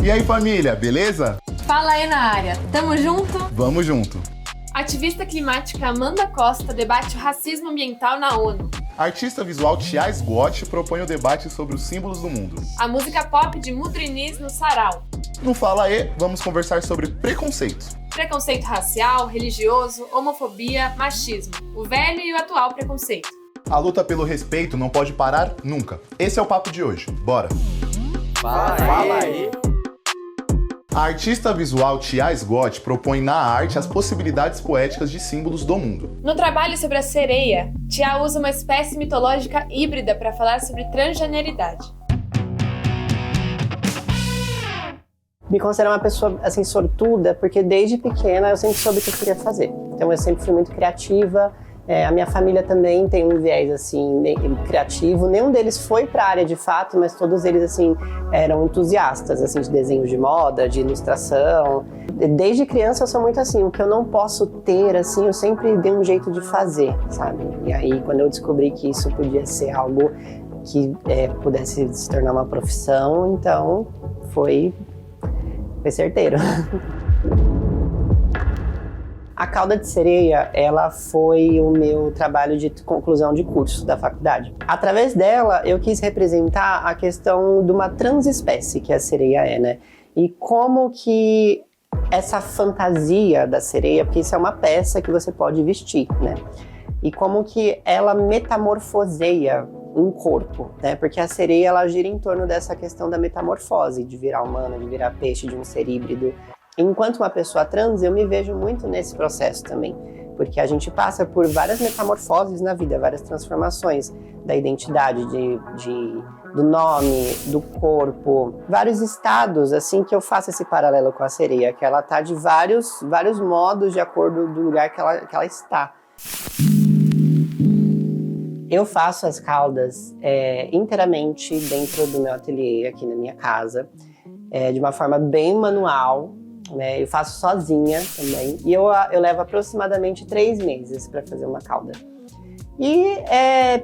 E aí, família, beleza? Fala aí na área, tamo junto? Vamos junto. Ativista climática Amanda Costa debate o racismo ambiental na ONU. Artista visual Tia Sgott propõe o debate sobre os símbolos do mundo. A música pop de Mudrinis no Sarau. No Fala aí, vamos conversar sobre preconceito. Preconceito racial, religioso, homofobia, machismo. O velho e o atual preconceito. A luta pelo respeito não pode parar nunca. Esse é o papo de hoje. Bora! Fala aí! A artista visual Tia Sgott propõe na arte as possibilidades poéticas de símbolos do mundo. No trabalho sobre a sereia, Tia usa uma espécie mitológica híbrida para falar sobre transgeneridade. Me considero uma pessoa, assim, sortuda, porque desde pequena eu sempre soube o que eu queria fazer. Então eu sempre fui muito criativa. A minha família também tem um viés, assim, criativo. Nenhum deles foi para a área de fato, mas todos eles, assim, eram entusiastas, assim, de desenho de moda, de ilustração. Desde criança eu sou muito assim, o que eu não posso ter, assim, eu sempre dei um jeito de fazer, sabe? E aí, quando eu descobri que isso podia ser algo que pudesse se tornar uma profissão, então foi certeiro. A cauda de sereia, ela foi o meu trabalho de conclusão de curso da faculdade. Através dela, eu quis representar a questão de uma transespécie que a sereia é, né? E como que essa fantasia da sereia, porque isso é uma peça que você pode vestir, né? E como que ela metamorfoseia um corpo, né? Porque a sereia, ela gira em torno dessa questão da metamorfose, de virar humano, de virar peixe, de um ser híbrido. Enquanto uma pessoa trans, eu me vejo muito nesse processo também, porque a gente passa por várias metamorfoses na vida, várias transformações da identidade, do nome, do corpo, vários estados, assim, que eu faço esse paralelo com a sereia, que ela tá de vários modos de acordo do lugar que ela está. Eu faço as caudas inteiramente dentro do meu ateliê, aqui na minha casa, de uma forma bem manual. Eu faço sozinha também, e eu levo aproximadamente 3 meses para fazer uma cauda. E,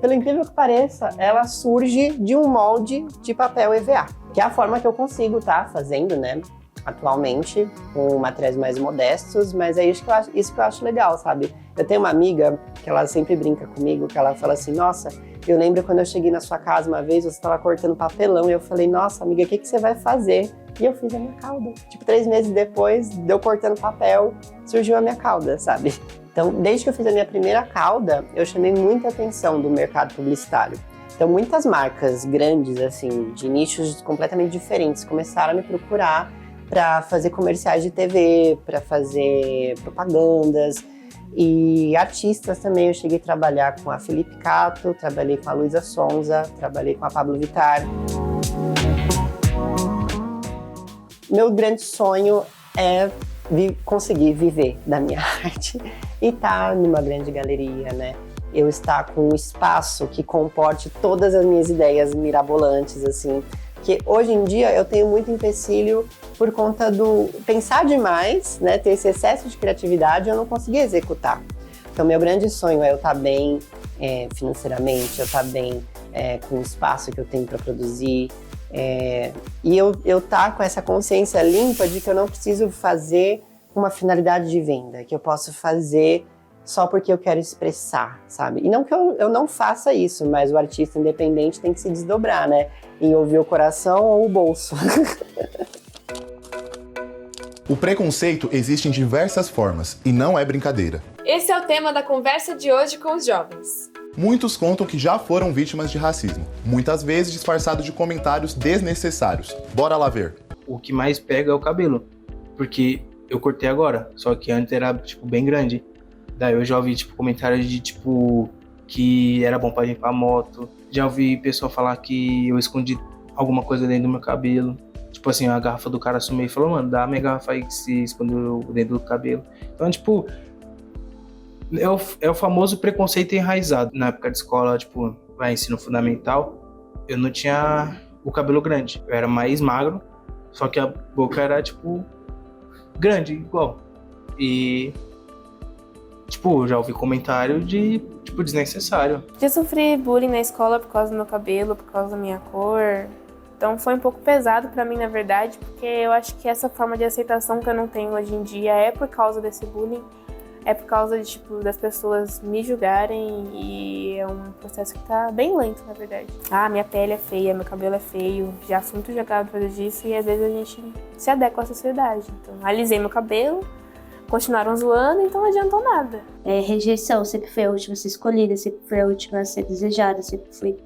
pelo incrível que pareça, ela surge de um molde de papel EVA, que é a forma que eu consigo estar fazendo, né, atualmente, com materiais mais modestos, mas é isso que eu acho legal, sabe? Eu tenho uma amiga que ela sempre brinca comigo, que ela fala assim, nossa, eu lembro quando eu cheguei na sua casa uma vez, você estava cortando papelão, e eu falei, nossa, amiga, o que você vai fazer? E eu fiz a minha cauda. Tipo, 3 meses depois, de eu cortando papel, surgiu a minha cauda, sabe? Então, desde que eu fiz a minha primeira cauda, eu chamei muita atenção do mercado publicitário. Então, muitas marcas grandes, assim, de nichos completamente diferentes, começaram a me procurar para fazer comerciais de TV, para fazer propagandas. E artistas também, eu cheguei a trabalhar com a Felipe Cato, trabalhei com a Luísa Sonza, trabalhei com a Pablo Vittar. Meu grande sonho é conseguir viver da minha arte e estar numa grande galeria, né? Eu estar com um espaço que comporte todas as minhas ideias mirabolantes, assim. Porque hoje em dia eu tenho muito empecilho por conta do pensar demais, né? Ter esse excesso de criatividade e eu não conseguir executar. Então, meu grande sonho é eu estar bem financeiramente, eu estar bem com o espaço que eu tenho para produzir. E eu tá com essa consciência limpa de que eu não preciso fazer uma finalidade de venda, que eu posso fazer só porque eu quero expressar, sabe? E não que eu não faça isso, mas o artista independente tem que se desdobrar, né? Em ouvir o coração ou o bolso. O preconceito existe em diversas formas e não é brincadeira. Esse é o tema da conversa de hoje com os jovens. Muitos contam que já foram vítimas de racismo, muitas vezes disfarçado de comentários desnecessários. Bora lá ver. O que mais pega é o cabelo, porque eu cortei agora, só que antes era, tipo, bem grande. Daí eu já ouvi, tipo, comentários de, tipo, que era bom pra limpar a moto. Já ouvi pessoa falar que eu escondi alguma coisa dentro do meu cabelo. Tipo assim, a garrafa do cara sumiu e falou, mano, dá a minha garrafa aí que se escondeu dentro do cabelo. Então, tipo, é o famoso preconceito enraizado. Na época de escola, tipo, ensino fundamental, eu não tinha o cabelo grande. Eu era mais magro, só que a boca era, tipo, grande, igual. E, tipo, já ouvi comentário de, tipo, desnecessário. Já sofri bullying na escola por causa do meu cabelo, por causa da minha cor. Então foi um pouco pesado pra mim, na verdade, porque eu acho que essa forma de aceitação que eu não tenho hoje em dia é por causa desse bullying, é por causa de, tipo, das pessoas me julgarem, e é um processo que tá bem lento, na verdade. Ah, minha pele é feia, meu cabelo é feio, já fui muito julgado por causa disso, e às vezes a gente se adequa à sociedade. Então, alisei meu cabelo, continuaram zoando, então não adiantou nada. Rejeição, sempre fui a última a ser escolhida, sempre fui a última a ser desejada, sempre fui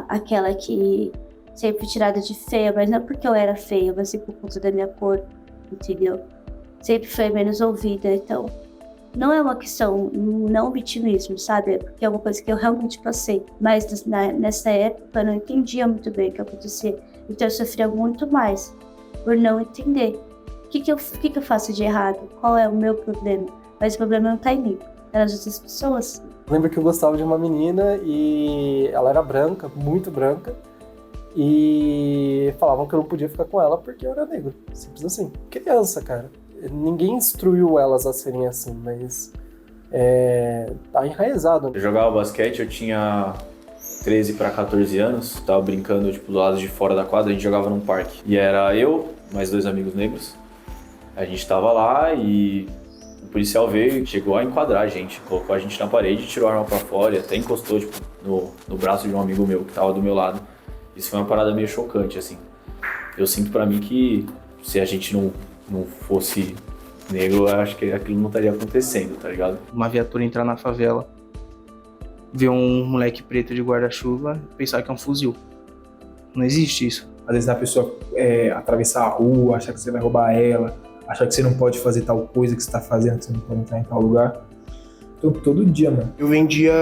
aquela que sempre tirada de feia, mas não porque eu era feia, mas sim por conta da minha cor, entendeu? Sempre fui menos ouvida, então não é uma questão, não vitimismo, sabe? É porque é uma coisa que eu realmente passei, mas nessa época eu não entendia muito bem o que acontecia, então eu sofria muito mais por não entender. O que eu faço de errado? Qual é o meu problema? Mas o problema não tá em mim, é nas outras pessoas. Lembro que eu gostava de uma menina e ela era branca, muito branca, e falavam que eu não podia ficar com ela porque eu era negro. Simples assim. Criança, cara. Ninguém instruiu elas a serem assim, mas tá enraizado. Eu jogava basquete, eu tinha 13 para 14 anos, tava brincando tipo, do lado de fora da quadra, a gente jogava num parque. E era eu, mais 2 amigos negros. A gente tava lá e o policial veio e chegou a enquadrar a gente, colocou a gente na parede, tirou a arma pra fora e até encostou tipo, no braço de um amigo meu que tava do meu lado. Isso foi uma parada meio chocante, assim. Eu sinto pra mim que se a gente não fosse negro, eu acho que aquilo não estaria acontecendo, tá ligado? Uma viatura entrar na favela, ver um moleque preto de guarda-chuva, pensar que é um fuzil. Não existe isso. Às vezes a pessoa atravessar a rua, achar que você vai roubar ela, achar que você não pode fazer tal coisa que você tá fazendo, que você não pode entrar em tal lugar. Então, todo dia, mano. Eu vendia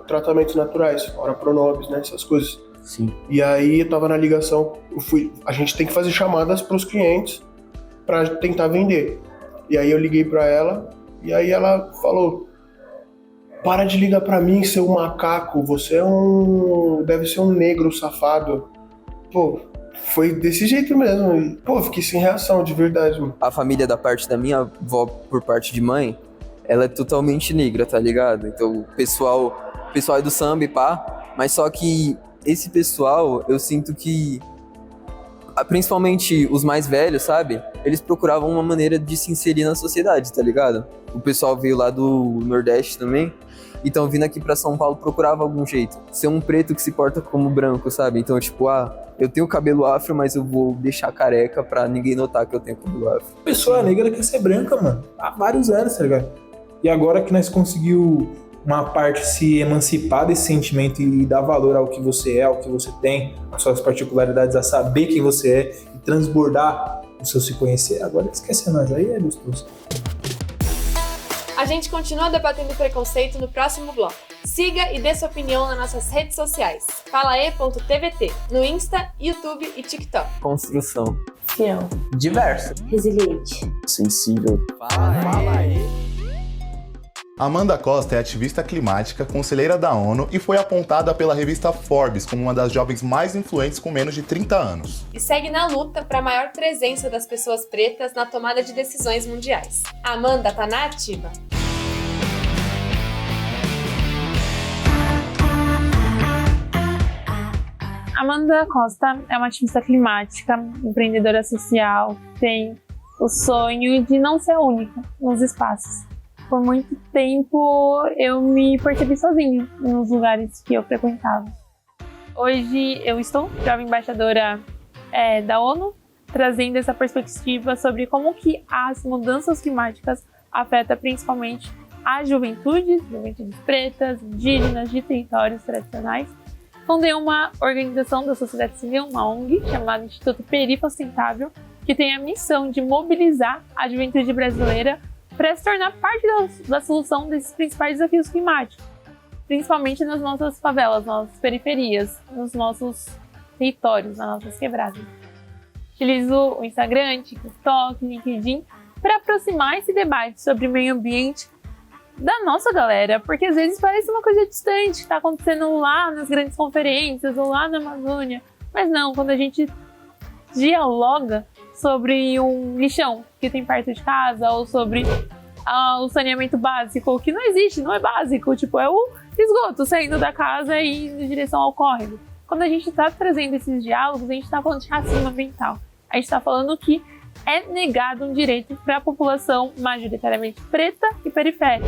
tratamentos naturais, ora pronobis, né, essas coisas. Sim. E aí eu tava na ligação, a gente tem que fazer chamadas pros clientes pra tentar vender. E aí eu liguei pra ela, e aí ela falou: para de ligar pra mim, seu macaco, você deve ser um negro safado. Pô, foi desse jeito mesmo. E, pô, fiquei sem reação, de verdade, mano. A família da parte da minha avó, por parte de mãe, ela é totalmente negra, tá ligado? Então o pessoal é do samba e pá, mas só que esse pessoal, eu sinto que, principalmente os mais velhos, sabe? Eles procuravam uma maneira de se inserir na sociedade, tá ligado? O pessoal veio lá do Nordeste também, então vindo aqui pra São Paulo procurava algum jeito. Ser um preto que se porta como branco, sabe? Então, tipo, eu tenho cabelo afro, mas eu vou deixar careca pra ninguém notar que eu tenho cabelo afro. A pessoa negra quer ser branca, mano. Há vários anos, tá ligado? E agora que nós conseguiu uma parte se emancipar desse sentimento e dar valor ao que você é, ao que você tem, às suas particularidades, a saber quem você é e transbordar o seu se conhecer, agora esquece nós, aí é gostoso. A gente continua debatendo preconceito no próximo bloco. Siga e dê sua opinião nas nossas redes sociais. falae.tvt, no Insta, YouTube e TikTok. Construção. Fiel. Diverso. Resiliente. Sensível. Fala aí. Amanda Costa é ativista climática, conselheira da ONU e foi apontada pela revista Forbes como uma das jovens mais influentes com menos de 30 anos. E segue na luta para a maior presença das pessoas pretas na tomada de decisões mundiais. A Amanda tá na ativa. Amanda Costa é uma ativista climática, empreendedora social, tem o sonho de não ser a única nos espaços. Por muito tempo eu me percebi sozinha nos lugares que eu frequentava. Hoje eu estou jovem embaixadora da ONU, trazendo essa perspectiva sobre como que as mudanças climáticas afetam principalmente as juventudes pretas, indígenas, de territórios tradicionais. Fundei uma organização da sociedade civil, uma ONG, chamada Instituto Perifa Sustentável, que tem a missão de mobilizar a juventude brasileira para se tornar parte da solução desses principais desafios climáticos, principalmente nas nossas favelas, nas nossas periferias, nos nossos territórios, nas nossas quebradas. Utilizo o Instagram, TikTok, LinkedIn para aproximar esse debate sobre meio ambiente da nossa galera, porque às vezes parece uma coisa distante que está acontecendo lá nas grandes conferências ou lá na Amazônia, mas não, quando a gente dialoga sobre um lixão que tem perto de casa ou sobre o saneamento básico, que não existe, não é básico, tipo, é o esgoto saindo da casa e indo em direção ao córrego. quando a gente está trazendo esses diálogos, a gente está falando de racismo ambiental. A gente está falando que é negado um direito para a população majoritariamente preta e periférica.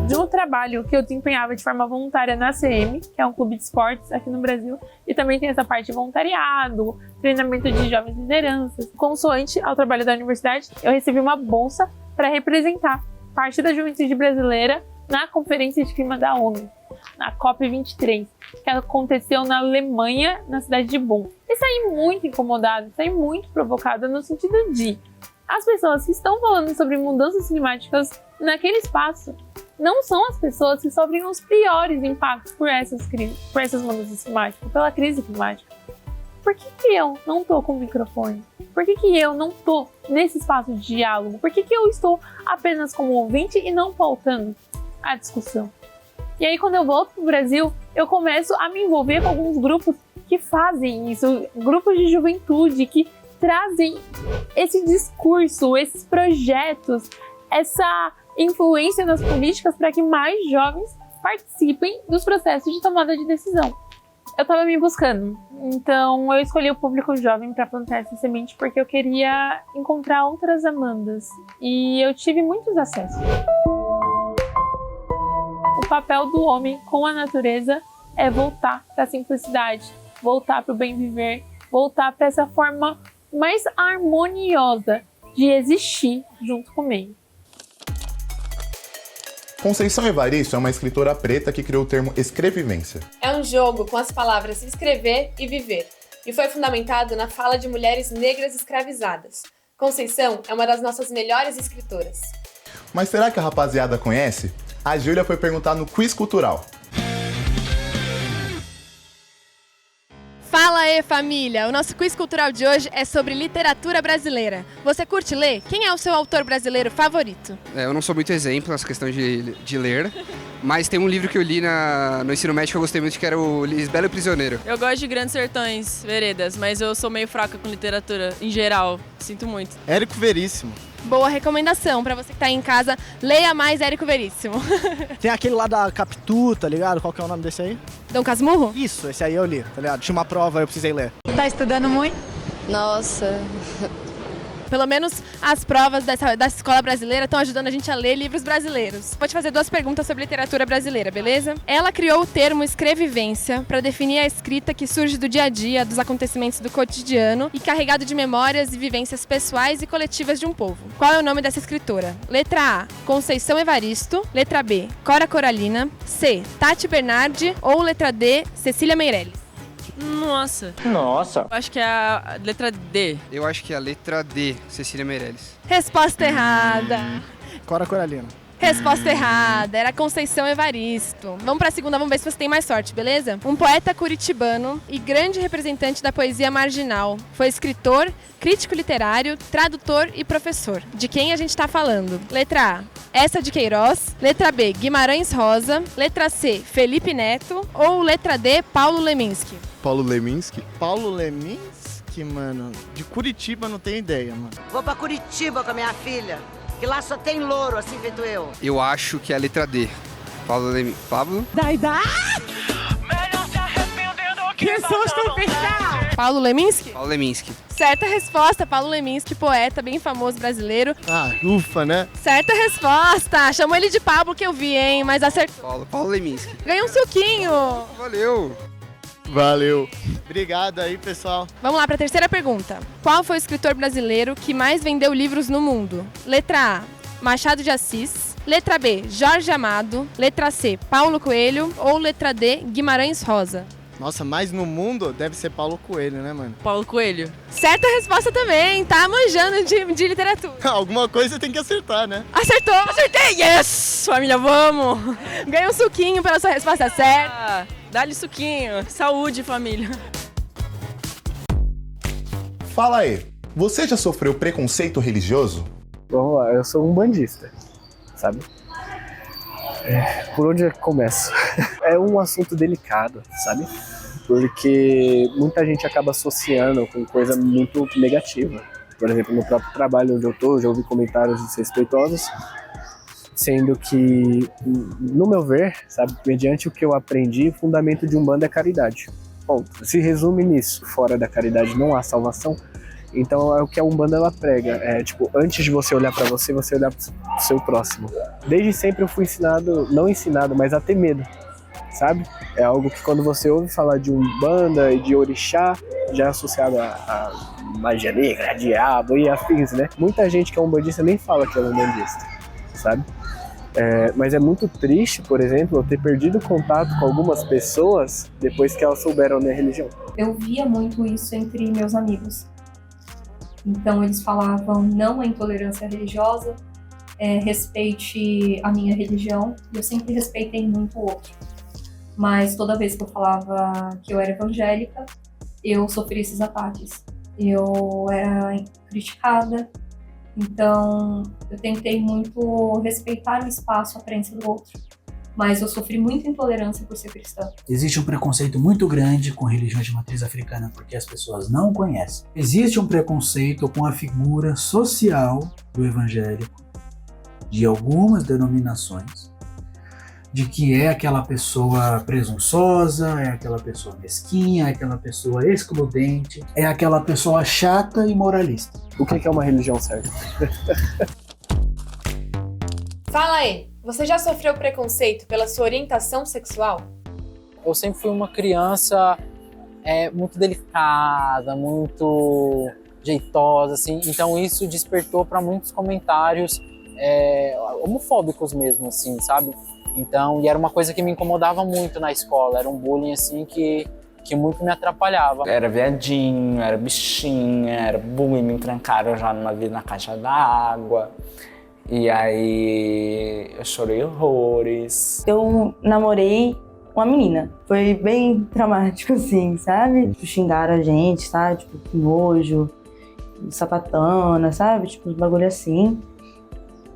De um trabalho que eu desempenhava de forma voluntária na ACM, que é um clube de esportes aqui no Brasil, e também tem essa parte de voluntariado, treinamento de jovens lideranças. Consoante ao trabalho da universidade, eu recebi uma bolsa para representar parte da juventude brasileira na Conferência de Clima da ONU, na COP23, que aconteceu na Alemanha, na cidade de Bonn. E saí muito incomodada, saí muito provocada no sentido de as pessoas que estão falando sobre mudanças climáticas naquele espaço não são as pessoas que sofrem os piores impactos por essas mudanças climáticas, pela crise climática. Por que eu não estou com o microfone? Por que eu não estou nesse espaço de diálogo? Por que eu estou apenas como ouvinte e não pautando a discussão? E aí, quando eu volto para o Brasil, eu começo a me envolver com alguns grupos que fazem isso, grupos de juventude que trazem esse discurso, esses projetos, essa influência nas políticas para que mais jovens participem dos processos de tomada de decisão. Eu estava me buscando, então eu escolhi o público jovem para plantar essa semente porque eu queria encontrar outras Amandas e eu tive muitos acessos. O papel do homem com a natureza é voltar para a simplicidade, voltar para o bem viver, voltar para essa forma mais harmoniosa de existir junto com o meio. Conceição Evaristo é uma escritora preta que criou o termo escrevivência. É um jogo com as palavras escrever e viver, e foi fundamentado na fala de mulheres negras escravizadas. Conceição é uma das nossas melhores escritoras. Mas será que a rapaziada conhece? A Júlia foi perguntar no Quiz Cultural. Fala aí, família! O nosso quiz cultural de hoje é sobre literatura brasileira. Você curte ler? Quem é o seu autor brasileiro favorito? Eu não sou muito exemplo nessa questão de ler, mas tem um livro que eu li no ensino médio que eu gostei muito, que era o Lisbela e o Prisioneiro. Eu gosto de Grandes Sertões Veredas, mas eu sou meio fraca com literatura em geral. Sinto muito. Érico Veríssimo. Boa recomendação pra você que tá aí em casa, leia mais Érico Veríssimo. Tem aquele lá da Capitu, tá ligado? Qual que é o nome desse aí? Dom Casmurro? Isso, esse aí eu li, tá ligado? Tinha uma prova, eu precisei ler. Tá estudando muito? Nossa. Pelo menos as provas dessa escola brasileira estão ajudando a gente a ler livros brasileiros. Vou te fazer 2 perguntas sobre literatura brasileira, beleza? Ela criou o termo escrevivência para definir a escrita que surge do dia a dia, dos acontecimentos do cotidiano e carregado de memórias e vivências pessoais e coletivas de um povo. Qual é o nome dessa escritora? Letra A, Conceição Evaristo. Letra B, Cora Coralina. C, Tati Bernardi. Ou letra D, Cecília Meirelles. Nossa. Nossa. Acho que é a letra D. Eu acho que é a letra D, Cecília Meirelles. Resposta errada. Cora Coralina. Resposta errada, era Conceição Evaristo. Vamos pra segunda, vamos ver se você tem mais sorte, beleza? Um poeta curitibano e grande representante da poesia marginal. Foi escritor, crítico literário, tradutor e professor. De quem a gente tá falando? Letra A, Essa de Queiroz. Letra B, Guimarães Rosa. Letra C, Felipe Neto. Ou letra D, Paulo Leminski. Paulo Leminski? Paulo Leminski, mano. De Curitiba não tenho ideia, mano. Vou pra Curitiba com a minha filha, que lá só tem louro, assim feito eu. Eu acho que é a letra D. Pablo? Dai! Melhor se arrepender do que susto, fiscal! Paulo Leminski? Paulo Leminski. Certa resposta, Paulo Leminski, poeta bem famoso brasileiro. Ah, ufa, né? Certa resposta! Chamou ele de Pablo que eu vi, hein? Mas acertou. Paulo Leminski. Ganhou um suquinho! Valeu! Valeu. Obrigado aí, pessoal. Vamos lá para a terceira pergunta. Qual foi o escritor brasileiro que mais vendeu livros no mundo? Letra A, Machado de Assis. Letra B, Jorge Amado. Letra C, Paulo Coelho. Ou letra D, Guimarães Rosa. Nossa, mais no mundo deve ser Paulo Coelho, né, mano? Paulo Coelho. Certa resposta também, tá manjando de literatura. Alguma coisa tem que acertar, né? Acertou! Acertei! Yes! Família, vamos! Ganhou um suquinho pela sua resposta certa. Dá-lhe suquinho. Saúde, família. Fala aí, você já sofreu preconceito religioso? Vamos lá, eu sou um bandista, sabe? Por onde eu começo? É um assunto delicado, sabe? Porque muita gente acaba associando com coisa muito negativa. Por exemplo, no próprio trabalho onde eu tô, já ouvi comentários desrespeitosos Sendo que, no meu ver, sabe, mediante o que eu aprendi, o fundamento de Umbanda é caridade. Ponto. Se resume nisso. Fora da caridade não há salvação. Então é o que a Umbanda ela prega. Antes de você olhar pra você olhar pro seu próximo. Desde sempre eu fui não ensinado, mas a ter medo, sabe? É algo que quando você ouve falar de Umbanda e de Orixá, já é associado a magia negra, diabo e afins, né? Muita gente que é umbandista nem fala que é umbandista, sabe? Mas é muito triste, por exemplo, eu ter perdido contato com algumas pessoas depois que elas souberam a minha religião. Eu via muito isso entre meus amigos. Então eles falavam não à intolerância religiosa, respeite a minha religião, e eu sempre respeitei muito o outro. Mas toda vez que eu falava que eu era evangélica, eu sofria esses ataques. Eu era criticada. Então, eu tentei muito respeitar o espaço, a crença do outro. Mas eu sofri muita intolerância por ser cristã. Existe um preconceito muito grande com religiões de matriz africana porque as pessoas não conhecem. Existe um preconceito com a figura social do evangélico, de algumas denominações, de que é aquela pessoa presunçosa, é aquela pessoa mesquinha, é aquela pessoa excludente, é aquela pessoa chata e moralista. O que é uma religião certa? Fala aí, você já sofreu preconceito pela sua orientação sexual? Eu sempre fui uma criança muito delicada, muito jeitosa, assim, então isso despertou para muitos comentários homofóbicos mesmo, assim, sabe? Então, e era uma coisa que me incomodava muito na escola, era um bullying assim que muito me atrapalhava. Era viadinho, era bichinha, era bullying, me trancaram já numa vez na caixa d'água. E aí eu chorei horrores. Eu namorei uma menina, foi bem traumático assim, sabe? Tipo, xingaram a gente, sabe? Tipo, que nojo, sapatona, sabe? Tipo, uns bagulho assim.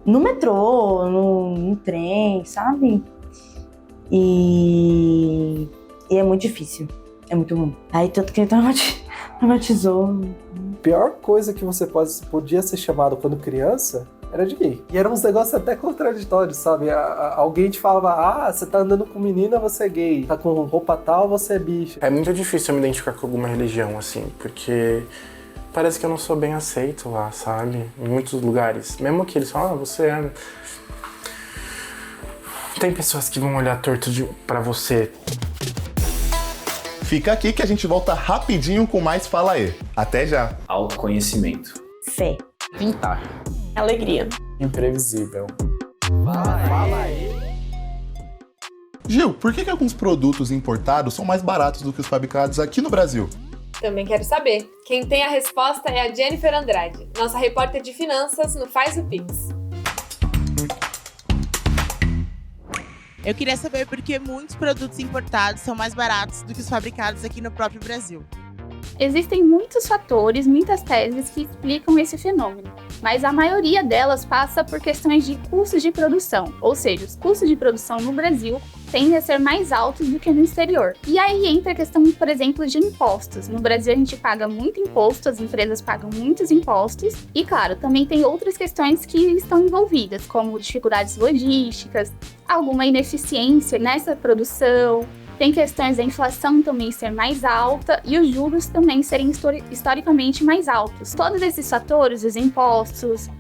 No metrô, no trem, sabe? E é muito difícil, é muito ruim. Aí tanto que ele traumatizou. A pior coisa que você podia ser chamado quando criança era de gay. E eram uns negócios até contraditórios, sabe? Alguém te falava, você tá andando com menina, você é gay. Tá com roupa tal, você é bicho. É muito difícil eu me identificar com alguma religião, assim, porque parece que eu não sou bem aceito lá, sabe? Em muitos lugares. Mesmo que eles falam, você é... Tem pessoas que vão olhar torto pra você. Fica aqui que a gente volta rapidinho com mais Fala Aí. Até já. Autoconhecimento. Fé. Pintar. Alegria. Imprevisível. Fala aí. Gil, por que alguns produtos importados são mais baratos do que os fabricados aqui no Brasil? Também quero saber. Quem tem a resposta é a Jennifer Andrade, nossa repórter de finanças no Faz o Pix. Eu queria saber por que muitos produtos importados são mais baratos do que os fabricados aqui no próprio Brasil. Existem muitos fatores, muitas teses que explicam esse fenômeno, mas a maioria delas passa por questões de custos de produção, ou seja, os custos de produção no Brasil tendem a ser mais altos do que no exterior. E aí entra a questão, por exemplo, de impostos. No Brasil a gente paga muito imposto, as empresas pagam muitos impostos, e claro, também tem outras questões que estão envolvidas, como dificuldades logísticas, alguma ineficiência nessa produção. Tem questões da inflação também ser mais alta e os juros também serem historicamente mais altos. Todos esses fatores, os impostos,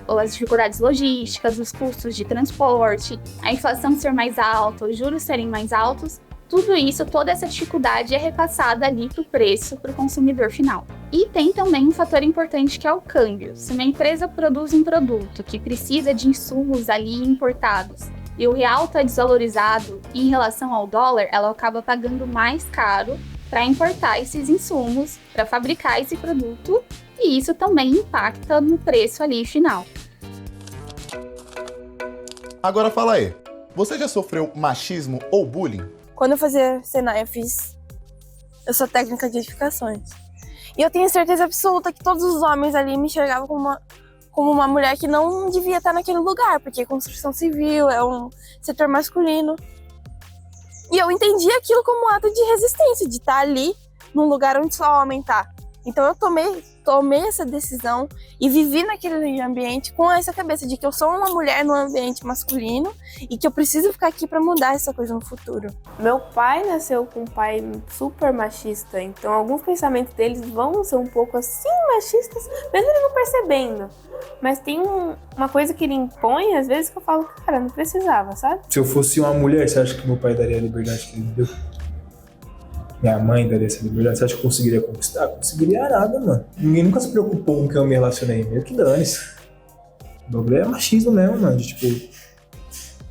as dificuldades logísticas, os custos de transporte, a inflação ser mais alta, os juros serem mais altos, tudo isso, toda essa dificuldade é repassada ali para o preço para o consumidor final. E tem também um fator importante que é o câmbio. Se uma empresa produz um produto que precisa de insumos ali importados, e o real está desvalorizado em relação ao dólar, ela acaba pagando mais caro para importar esses insumos, para fabricar esse produto, e isso também impacta no preço ali final. Agora fala aí, você já sofreu machismo ou bullying? Quando eu fazia Senai, eu sou técnica de edificações. E eu tenho certeza absoluta que todos os homens ali me enxergavam como uma mulher que não devia estar naquele lugar, porque construção civil é um setor masculino. E eu entendi aquilo como um ato de resistência, de estar ali num lugar onde só homem tá. Então eu tomei essa decisão e vivi naquele ambiente com essa cabeça de que eu sou uma mulher num ambiente masculino e que eu preciso ficar aqui para mudar essa coisa no futuro. Meu pai nasceu com um pai super machista, então alguns pensamentos deles vão ser um pouco assim machistas, mesmo ele não percebendo. Mas tem uma coisa que ele impõe, às vezes, que eu falo, cara, não precisava, sabe? Se eu fosse uma mulher, você acha que meu pai daria a liberdade que ele me deu? Minha mãe daria essa liberdade? Você acha que eu conseguiria conquistar? Conseguiria nada, mano. Ninguém nunca se preocupou com quem eu me relacionei. Meio que dane-se. O bagulho é machismo mesmo, mano. Tipo,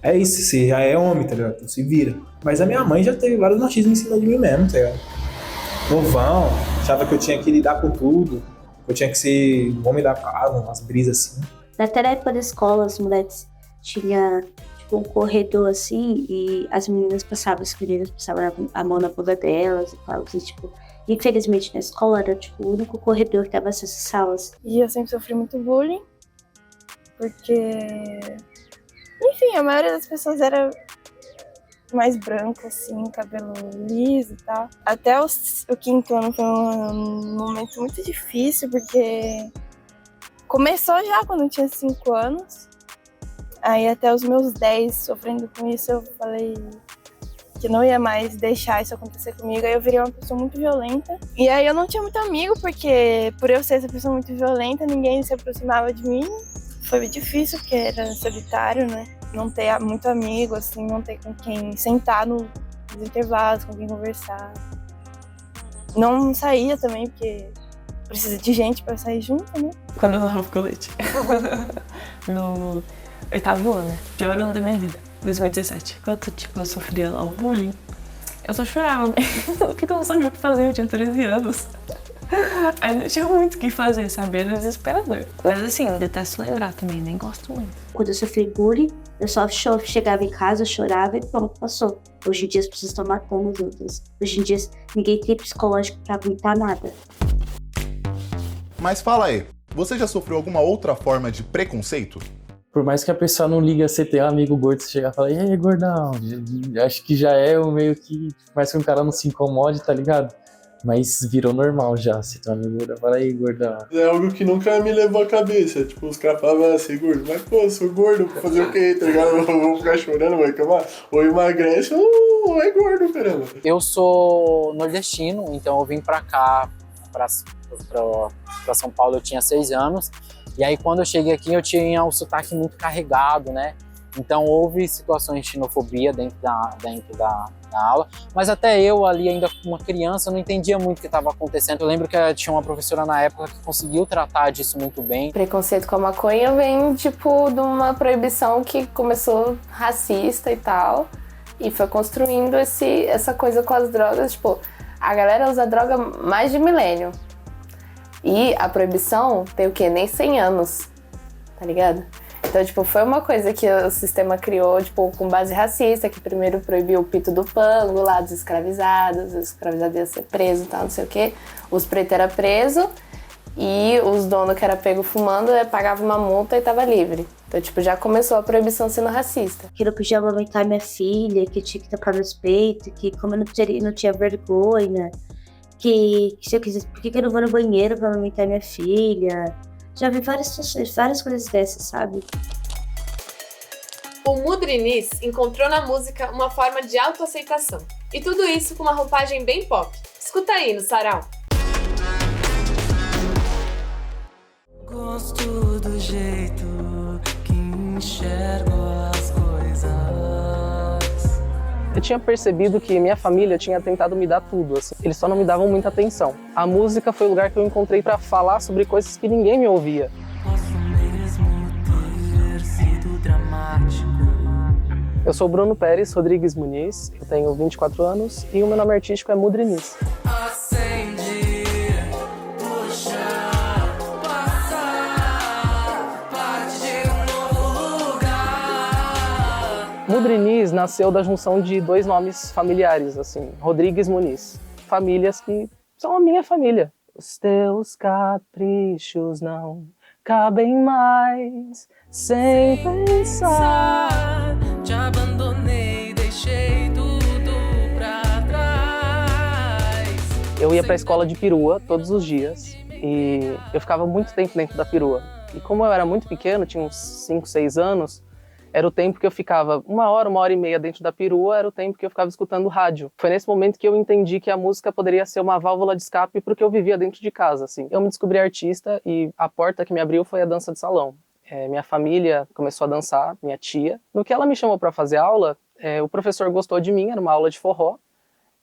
é isso, você já é homem, tá ligado? Então se vira. Mas a minha mãe já teve vários machismos em cima de mim mesmo, tá ligado? Novão, achava que eu tinha que lidar com tudo. Eu tinha que ser o homem da casa, umas brisas assim. Até na época da escola, os moleques tinham tipo, um corredor assim e as meninas passavam a mão na bunda delas e tal. E, tipo, infelizmente na escola era tipo, o único corredor que tava essas salas. E eu sempre sofri muito bullying, porque, enfim, a maioria das pessoas era mais branco, assim, cabelo liso e tal. Até o 5º ano foi um momento muito difícil, porque começou já quando eu tinha 5 anos. Aí até os meus 10 sofrendo com isso, eu falei que não ia mais deixar isso acontecer comigo. Aí eu virei uma pessoa muito violenta. E aí eu não tinha muito amigo, porque por eu ser essa pessoa muito violenta, ninguém se aproximava de mim. Foi difícil, porque era solitário, né? Não ter muito amigo, assim, não ter com quem sentar nos intervalos, com quem conversar. Não saía também, porque precisa de gente pra sair junto, né? Quando eu usava colete. No 8º ano, pior ano da minha vida, 2017. Quando, tipo, eu sofria lá o bullying, eu só chorava. Porque eu não sabia o que fazer, eu tinha 13 anos. Aí não tinha muito o que fazer, sabe? Era desesperador. Mas assim, eu detesto lembrar também, nem gosto muito. Quando eu sofri bullying, eu só chegava em casa, eu chorava e pronto, passou. Hoje em dia as pessoas estão matando os outros. Hoje em dia ninguém tem psicológico pra aguentar nada. Mas fala aí, você já sofreu alguma outra forma de preconceito? Por mais que a pessoa não liga, você ter um amigo gordo, você chegar e falar, e aí, gordão? Acho que já é o meio que faz com que o cara não se incomode, tá ligado? Mas virou normal já, se tem uma amigo gordo, fala aí, gordão. É algo que nunca me levou à cabeça. Tipo, os caras falavam assim, gordo, mas pô, sou gordo, vou fazer o quê, tá ligado? Eu vou ficar chorando, vai acabar. Ou emagrece ou é gordo, caramba. Eu sou nordestino, então eu vim pra cá, pra São Paulo, eu tinha 6 anos. E aí quando eu cheguei aqui eu tinha um sotaque muito carregado, né? Então houve situações de xenofobia dentro da aula, mas até eu ali ainda uma criança não entendia muito o que estava acontecendo. Eu lembro que tinha uma professora na época que conseguiu tratar disso muito bem. Preconceito com a maconha vem tipo de uma proibição que começou racista e tal, e foi construindo essa coisa com as drogas, tipo, a galera usa droga mais de milênio. E a proibição tem o quê? Nem 100 anos, tá ligado? Então, tipo, foi uma coisa que o sistema criou, tipo, com base racista, que primeiro proibiu o pito do pango lá dos escravizados, os escravizados iam ser presos e tal, não sei o quê. Os pretos eram presos e os donos que eram pegos fumando pagavam uma multa e tava livre. Então, tipo, já começou a proibição sendo racista. Que não podia amamentar minha filha, que tinha que tapar meus peitos, que como eu não tinha vergonha, que se eu quisesse, por que eu não vou no banheiro pra amamentar minha filha? Já vi várias situações, várias coisas dessas, sabe? O Mudrinis encontrou na música uma forma de autoaceitação. E tudo isso com uma roupagem bem pop. Escuta aí no sarau. Gosto do jeito que enxergo as coisas. Eu tinha percebido que minha família tinha tentado me dar tudo, assim. Eles só não me davam muita atenção. A música foi o lugar que eu encontrei para falar sobre coisas que ninguém me ouvia. Posso mesmo ter sido dramático. Eu sou Bruno Pérez Rodrigues Muniz, eu tenho 24 anos e o meu nome artístico é Mudrinis. Acende, puxa, passar, parte de um novo lugar. Mudrinis nasceu da junção de 2 nomes familiares, assim, Rodrigues Muniz. Famílias que são a minha família. Os teus caprichos não cabem mais, sem pensar. Te abandonei, deixei tudo pra trás. Eu eu ia pra escola de perua todos os dias e eu ficava muito tempo dentro da perua. E como eu era muito pequeno, tinha uns 5, 6 anos, era o tempo que eu ficava 1 hora e meia dentro da perua, era o tempo que eu ficava escutando rádio. Foi nesse momento que eu entendi que a música poderia ser uma válvula de escape porque eu vivia dentro de casa, assim. Eu me descobri artista e a porta que me abriu foi a dança de salão. Minha família começou a dançar, minha tia. No que ela me chamou para fazer aula, o professor gostou de mim, era uma aula de forró.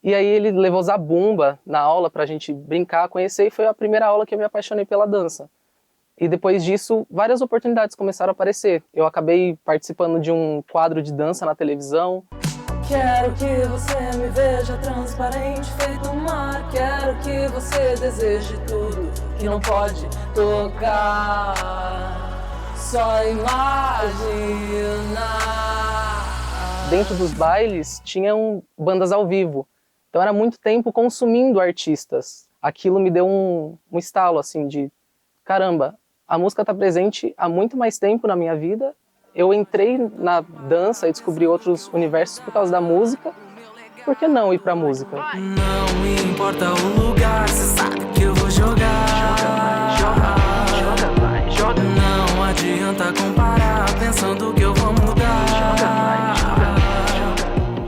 E aí ele levou zabumba na aula pra gente brincar, conhecer, e foi a primeira aula que eu me apaixonei pela dança. E depois disso, várias oportunidades começaram a aparecer. Eu acabei participando de um quadro de dança na televisão. Quero que você me veja transparente, feito mar. Quero que você deseje tudo que não pode tocar. Só imaginar. Dentro dos bailes, tinham bandas ao vivo. Então era muito tempo consumindo artistas. Aquilo me deu um estalo, assim, de... Caramba, a música está presente há muito mais tempo na minha vida. Eu entrei na dança e descobri outros universos por causa da música. Por que não ir pra música? Não importa o lugar, cê sabe que eu vou jogar. Não adianta comparar, pensando que eu vou mudar.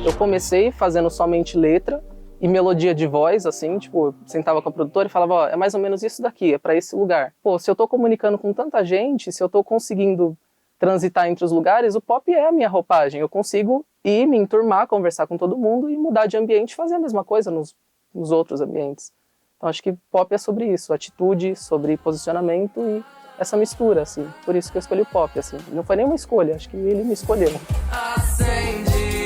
Eu comecei fazendo somente letra e melodia de voz, assim, tipo, eu sentava com a produtora e falava, ó, é mais ou menos isso daqui, é pra esse lugar. Pô, se eu tô comunicando com tanta gente, se eu tô conseguindo transitar entre os lugares, o pop é a minha roupagem. Eu consigo ir, me enturmar, conversar com todo mundo e mudar de ambiente e fazer a mesma coisa nos outros ambientes. Então acho que pop é sobre isso, atitude, sobre posicionamento e essa mistura, assim. Por isso que eu escolhi o pop, assim. Não foi nenhuma escolha, acho que ele me escolheu. Acende,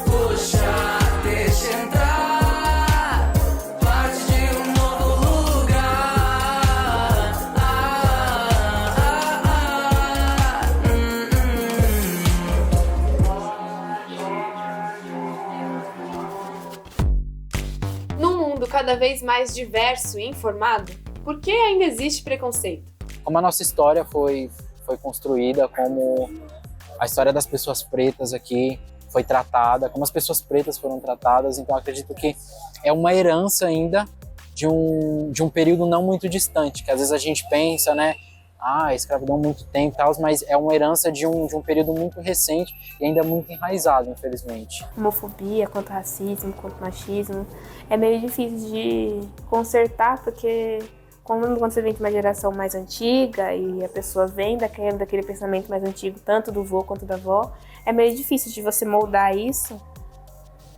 puxa, deixa entrar. Parte de um novo lugar. Num mundo cada vez mais diverso e informado, por que ainda existe preconceito? Como a nossa história foi construída, como a história das pessoas pretas aqui foi tratada, como as pessoas pretas foram tratadas, então acredito que é uma herança ainda de um período não muito distante, que às vezes a gente pensa, né, a escravidão há muito tempo e tal, mas é uma herança de um período muito recente e ainda muito enraizado, infelizmente. Homofobia, quanto racismo, quanto machismo, é meio difícil de consertar, porque quando você vem de uma geração mais antiga e a pessoa vem daquele pensamento mais antigo, tanto do vô quanto da avó, é meio difícil de você moldar isso.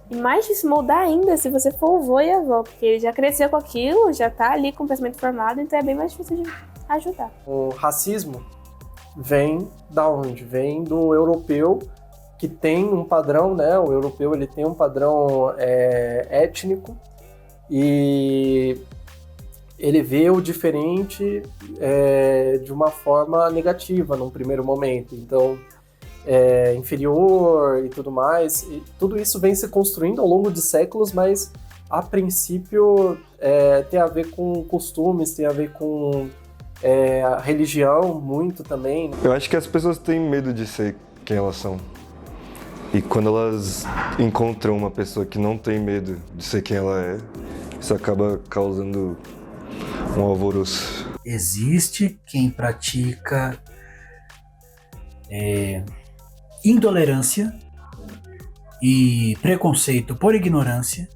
E mais difícil moldar ainda se você for o vô e a avó, porque ele já cresceu com aquilo, já tá ali com o pensamento formado, então é bem mais difícil de ajudar. O racismo vem da onde? Vem do europeu, que tem um padrão, né? O europeu ele tem um padrão étnico e ele vê o diferente de uma forma negativa num primeiro momento. Então, inferior e tudo mais. E tudo isso vem se construindo ao longo de séculos, mas a princípio tem a ver com costumes, tem a ver com a religião muito também. Eu acho que as pessoas têm medo de ser quem elas são. E quando elas encontram uma pessoa que não tem medo de ser quem ela é, isso acaba causando um alvoroço. Existe quem pratica intolerância e preconceito por ignorância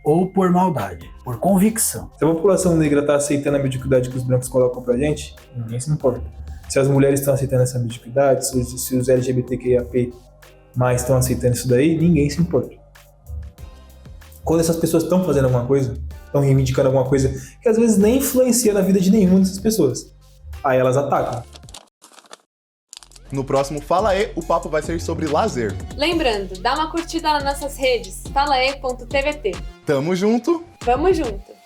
ou por maldade, por convicção. Se a população negra está aceitando a mediocridade que os brancos colocam pra gente, ninguém se importa. Se as mulheres estão aceitando essa mediocridade, se os LGBTQIAP+ estão aceitando isso daí, ninguém se importa. Quando essas pessoas estão fazendo alguma coisa, estão reivindicando alguma coisa que às vezes nem influencia na vida de nenhuma dessas pessoas, aí elas atacam. No próximo Fala E, o papo vai ser sobre lazer. Lembrando, dá uma curtida nas nossas redes, falae.tvt. Tamo junto! Vamos junto!